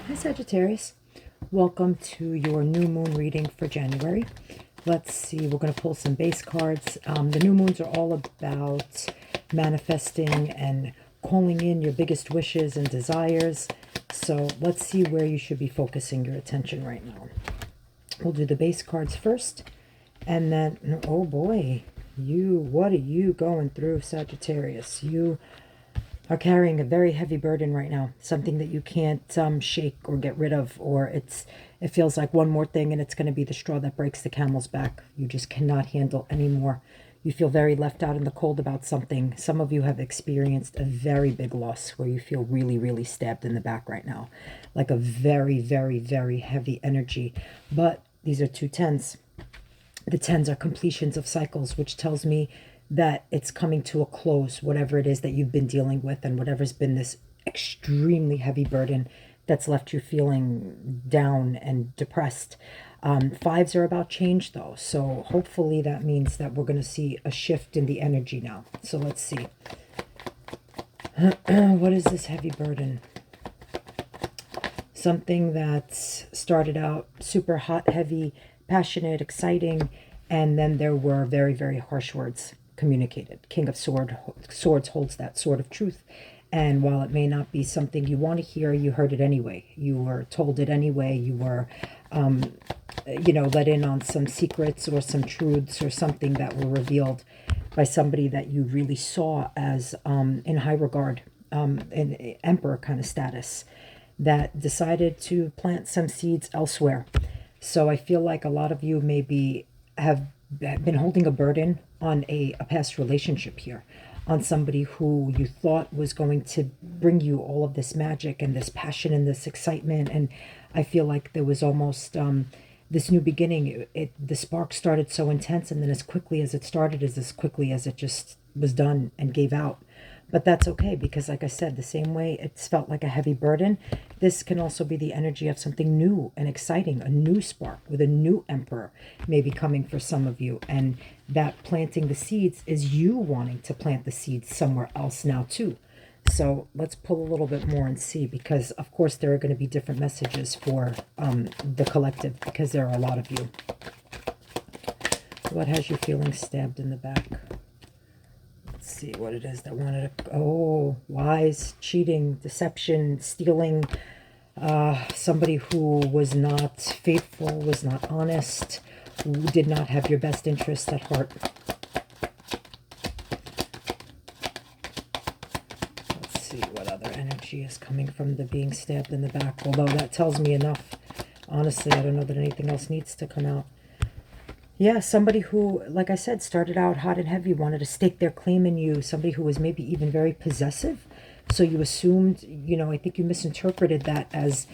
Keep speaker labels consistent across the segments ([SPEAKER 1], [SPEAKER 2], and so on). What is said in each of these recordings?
[SPEAKER 1] Hi Sagittarius, welcome to your new moon reading for January. Let's see, we're going to pull some base cards. The new moons are all about manifesting and calling in your biggest wishes and desires. So let's see where you should be focusing your attention right now. We'll do the base cards first, and then, oh boy, what are you going through, Sagittarius? You are carrying a very heavy burden right now, something that you can't shake or get rid of, or it feels like one more thing and it's going to be the straw that breaks the camel's back. You just cannot handle anymore. You feel very left out in the cold about something. Some of you have experienced a very big loss where you feel really, really stabbed in the back right now, like a very, very, very heavy energy. But these are two tens. The tens are completions of cycles, which tells me that it's coming to a close, whatever it is that you've been dealing with, and whatever's been this extremely heavy burden that's left you feeling down and depressed. Fives are about change, though, so hopefully that means that we're going to see a shift in the energy now. So let's see. What is this heavy burden? Something that started out super hot, heavy, passionate, exciting, and then there were very, very harsh words communicated. King of Swords holds that sword of truth. And while it may not be something you want to hear, you heard it anyway. You were told it anyway. You were, let in on some secrets or some truths or something that were revealed by somebody that you really saw as in high regard, an emperor kind of status, that decided to plant some seeds elsewhere. So I feel like a lot of you maybe have been holding a burden on a past relationship here, on somebody who you thought was going to bring you all of this magic and this passion and this excitement. And I feel like there was almost this new beginning. The spark started so intense, and then as quickly as it started is as quickly as it just was done and gave out. But that's okay, because like I said, the same way it's felt like a heavy burden, this can also be the energy of something new and exciting, a new spark with a new emperor maybe coming for some of you. And that planting the seeds is you wanting to plant the seeds somewhere else now too. So let's pull a little bit more and see, because of course there are going to be different messages for the collective, because there are a lot of you. What has you feeling stabbed in the back? Let's see what it is that wanted to, oh, lies, cheating, deception, stealing, somebody who was not faithful, was not honest, who did not have your best interest at heart. Let's see what other energy is coming from the being stabbed in the back, although that tells me enough. Honestly, I don't know that anything else needs to come out. Yeah, somebody who, like I said, started out hot and heavy, wanted to stake their claim in you, somebody who was maybe even very possessive. So you assumed, I think you misinterpreted that as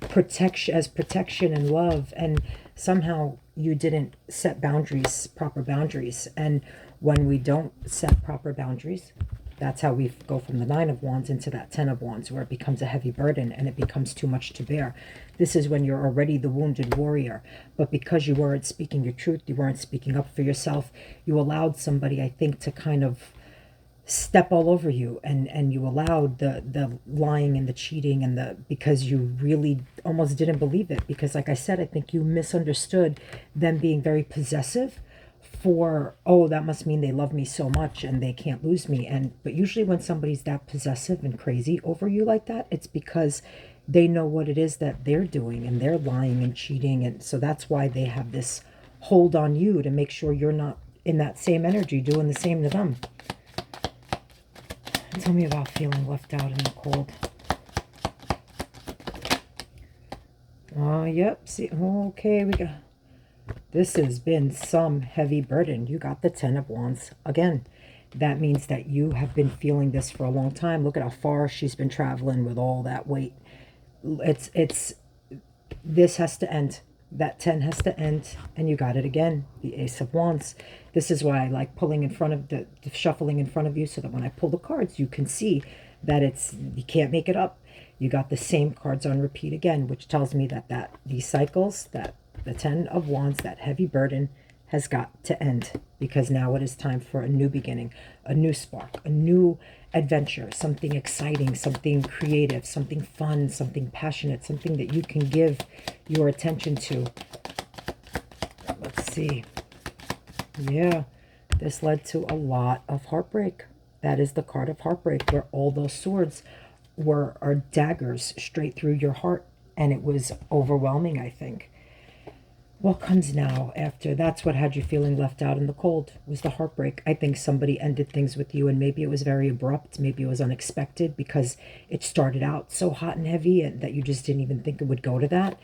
[SPEAKER 1] protection and love, and somehow you didn't set boundaries, proper boundaries. And when we don't set proper boundaries, that's how we go from the Nine of Wands into that Ten of Wands, where it becomes a heavy burden and it becomes too much to bear. This is when you're already the wounded warrior, but because you weren't speaking your truth, you weren't speaking up for yourself, you allowed somebody, I think, to kind of step all over you, and you allowed the lying and the cheating because you really almost didn't believe it, because like I said, I think you misunderstood them being very possessive for, oh, that must mean they love me so much and they can't lose me. But usually when somebody's that possessive and crazy over you like that, it's because they know what it is that they're doing, and they're lying and cheating, and so that's why they have this hold on you, to make sure you're not in that same energy doing the same to them. Tell me about feeling left out in the cold. Oh, yep. See, okay, we got, this has been some heavy burden. You got the Ten of Wands again. That means that you have been feeling this for a long time. Look at how far she's been traveling with all that weight. This has to end. That 10 has to end, and you got it again, the Ace of Wands. This is why I like pulling in front of the shuffling in front of you, so that when I pull the cards, you can see that you can't make it up. You got the same cards on repeat again, which tells me that these cycles, that the 10 of Wands, that heavy burden, has got to end, because now it is time for a new beginning, a new spark, a new adventure, something exciting, something creative, something fun, something passionate, something that you can give your attention to. Let's see. Yeah, this led to a lot of heartbreak. That is the card of heartbreak, where all those swords are daggers straight through your heart, and it was overwhelming, I think. What comes now after? That's what had you feeling left out in the cold, was the heartbreak. I think somebody ended things with you, and maybe it was very abrupt, maybe it was unexpected, because it started out so hot and heavy and that you just didn't even think it would go to that.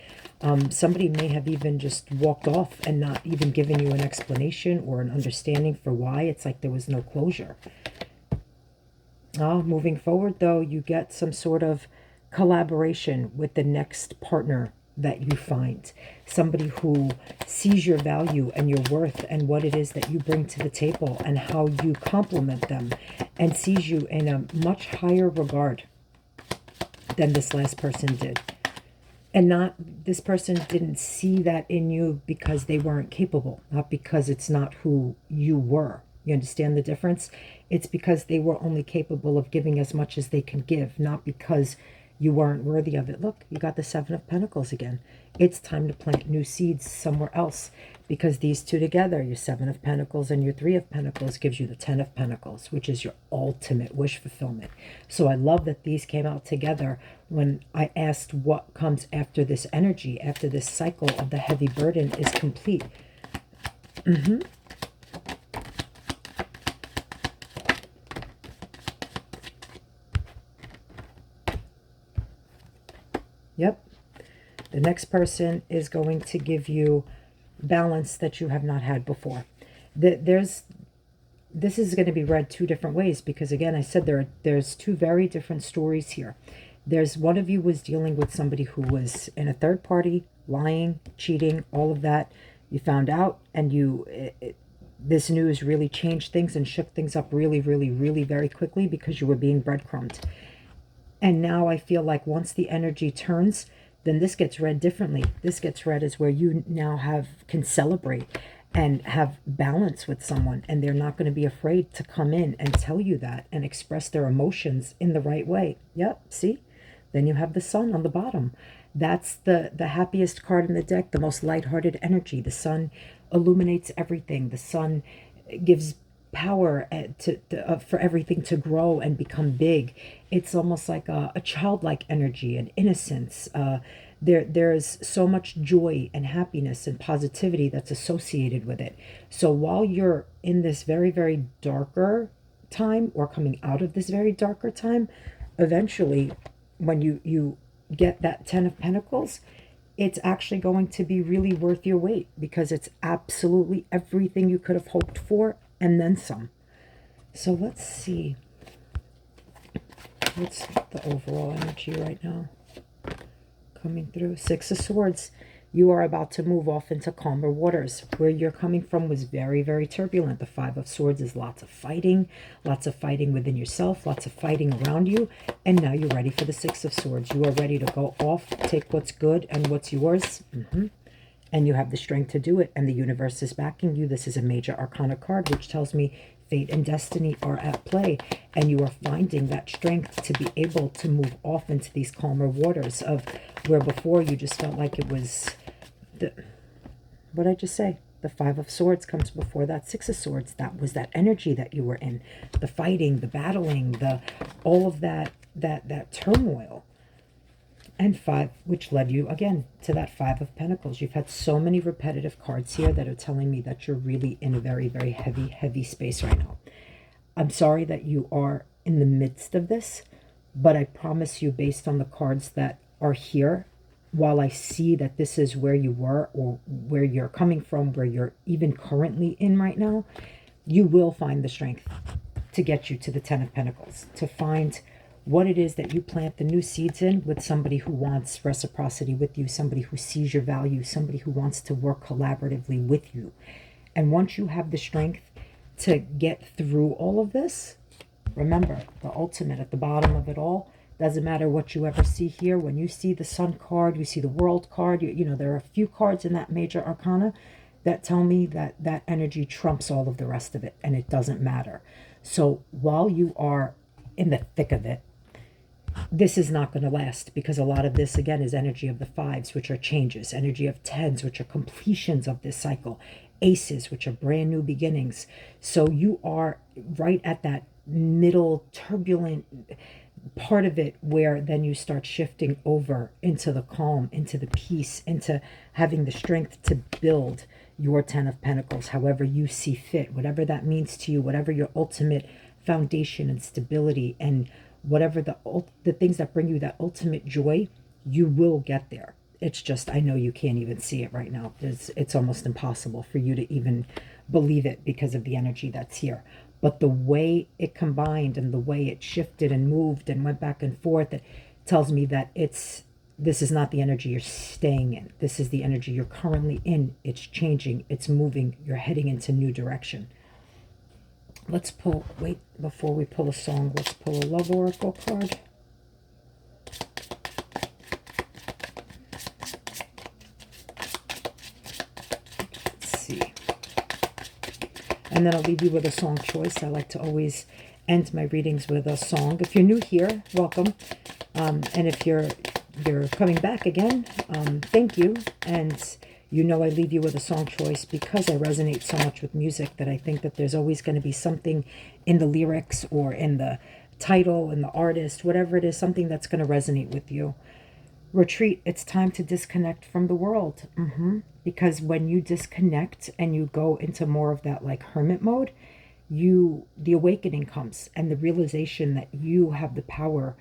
[SPEAKER 1] Somebody may have even just walked off and not even given you an explanation or an understanding for why. It's like there was no closure. Moving forward, though, you get some sort of collaboration with the next partner that you find. Somebody who sees your value and your worth and what it is that you bring to the table and how you complement them, and sees you in a much higher regard than this last person did. And not, this person didn't see that in you because they weren't capable, not because it's not who you were. You understand the difference? It's because they were only capable of giving as much as they can give, not because you weren't worthy of it. Look, you got the Seven of Pentacles again. It's time to plant new seeds somewhere else, because these two together, your Seven of Pentacles and your Three of Pentacles, gives you the Ten of Pentacles, which is your ultimate wish fulfillment. So I love that these came out together when I asked what comes after this energy, after this cycle of the heavy burden is complete. Yep. The next person is going to give you balance that you have not had before. This is going to be read two different ways, because again, I said there's two very different stories here. There's one of you was dealing with somebody who was in a third party, lying, cheating, all of that. You found out, and this news really changed things and shook things up really, really, really very quickly, because you were being breadcrumbed. And now I feel like once the energy turns, then this gets read differently. This gets read as where you now can celebrate and have balance with someone, and they're not going to be afraid to come in and tell you that and express their emotions in the right way. Yep, see? Then you have the Sun on the bottom. That's the happiest card in the deck, the most lighthearted energy. The Sun illuminates everything. The Sun gives power for everything to grow and become big. It's almost like a childlike energy and innocence. There's so much joy and happiness and positivity that's associated with it. So while you're in this very, very darker time, or coming out of this very darker time, eventually when you get that Ten of Pentacles, it's actually going to be really worth your wait, because it's absolutely everything you could have hoped for and then some. So let's see. What's the overall energy right now coming through? Six of Swords. You are about to move off into calmer waters. Where you're coming from was very, very turbulent. The Five of Swords is lots of fighting within yourself, lots of fighting around you. And now you're ready for the Six of Swords. You are ready to go off, take what's good and what's yours. And you have the strength to do it, and the universe is backing you. This is a major arcana card, which tells me fate and destiny are at play, and you are finding that strength to be able to move off into these calmer waters of where before you just felt like it was what I just say? The Five of Swords comes before that Six of Swords. That was that energy that you were in, the fighting, the battling, all of that turmoil. And five, which led you again to that Five of Pentacles. You've had so many repetitive cards here that are telling me that you're really in a very, very heavy, heavy space right now. I'm sorry that you are in the midst of this, but I promise you, based on the cards that are here, while I see that this is where you were, or where you're coming from, where you're even currently in right now, you will find the strength to get you to the Ten of Pentacles, to find what it is that you plant the new seeds in with somebody who wants reciprocity with you, somebody who sees your value, somebody who wants to work collaboratively with you. And once you have the strength to get through all of this, remember, the ultimate at the bottom of it all, doesn't matter what you ever see here. When you see the Sun card, you see the World card, you know, there are a few cards in that major arcana. that tell me that that energy trumps all of the rest of it and it doesn't matter. So while you are in the thick of it, this is not going to last, because a lot of this again is energy of the fives, which are changes, energy of tens, which are completions of this cycle, aces, which are brand new beginnings. So you are right at that middle turbulent part of it, where then you start shifting over into the calm, into the peace, into having the strength to build your 10 of Pentacles however you see fit, whatever that means to you, whatever your ultimate foundation and stability, and whatever the things that bring you that ultimate joy, you will get there. It's just, I know you can't even see it right now. It's almost impossible for you to even believe it because of the energy that's here. But the way it combined and the way it shifted and moved and went back and forth, it tells me that this is not the energy you're staying in. This is the energy you're currently in. It's changing. It's moving. You're heading into new direction. Let's pull, wait, before we pull a song, let's pull a love oracle card. Let's see. And then I'll leave you with a song choice. I like to always end my readings with a song. If you're new here, welcome. And if you're coming back again, thank you. And you know I leave you with a song choice because I resonate so much with music that I think that there's always going to be something in the lyrics or in the title, in the artist, whatever it is, something that's going to resonate with you. Retreat, it's time to disconnect from the world. Because when you disconnect and you go into more of that like hermit mode, the awakening comes and the realization that you have the power,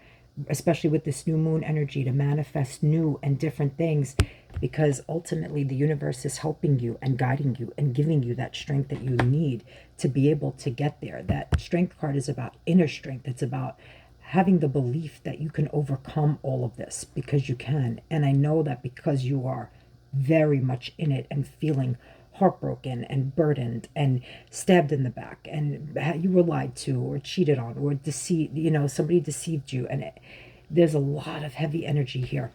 [SPEAKER 1] especially with this new moon energy, to manifest new and different things, because ultimately the universe is helping you and guiding you and giving you that strength that you need to be able to get there. That strength card is about inner strength. It's about having the belief that you can overcome all of this, because you can. And I know that because you are very much in it and feeling heartbroken and burdened and stabbed in the back, and you were lied to or cheated on or deceived, somebody deceived you, and there's a lot of heavy energy here.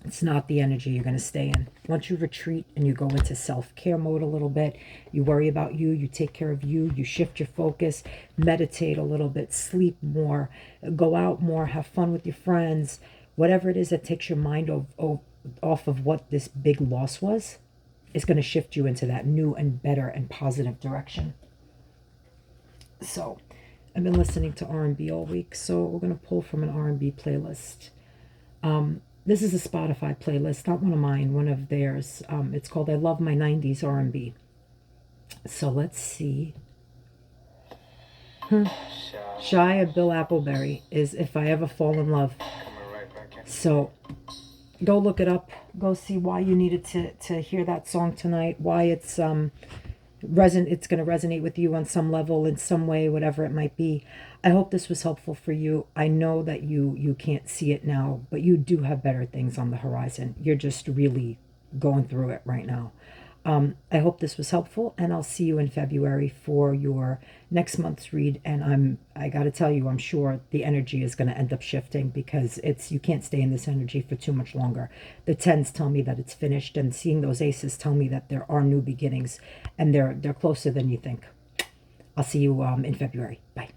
[SPEAKER 1] It's not the energy you're going to stay in. Once you retreat and you go into self-care mode a little bit, you worry about you, you take care of you, you shift your focus, meditate a little bit, sleep more, go out more, have fun with your friends, whatever it is that takes your mind off of what this big loss was, is going to shift you into that new and better and positive direction. So I've been listening to R&B all week, so we're going to pull from an R&B playlist. This is a Spotify playlist, not one of mine, one of theirs. It's called I Love My 90s R&B. So let's see. Shia Bill Appleberry is If I Ever Fall in Love. So go look it up. Go see why you needed to hear that song tonight, why it's going to resonate with you on some level, in some way, whatever it might be. I hope this was helpful for you. I know that you can't see it now, but you do have better things on the horizon. You're just really going through it right now. I hope this was helpful, and I'll see you in February for your next month's read. And I got to tell you, I'm sure the energy is going to end up shifting, because you can't stay in this energy for too much longer. The tens tell me that it's finished, and seeing those aces tell me that there are new beginnings, and they're closer than you think. I'll see you in February. Bye.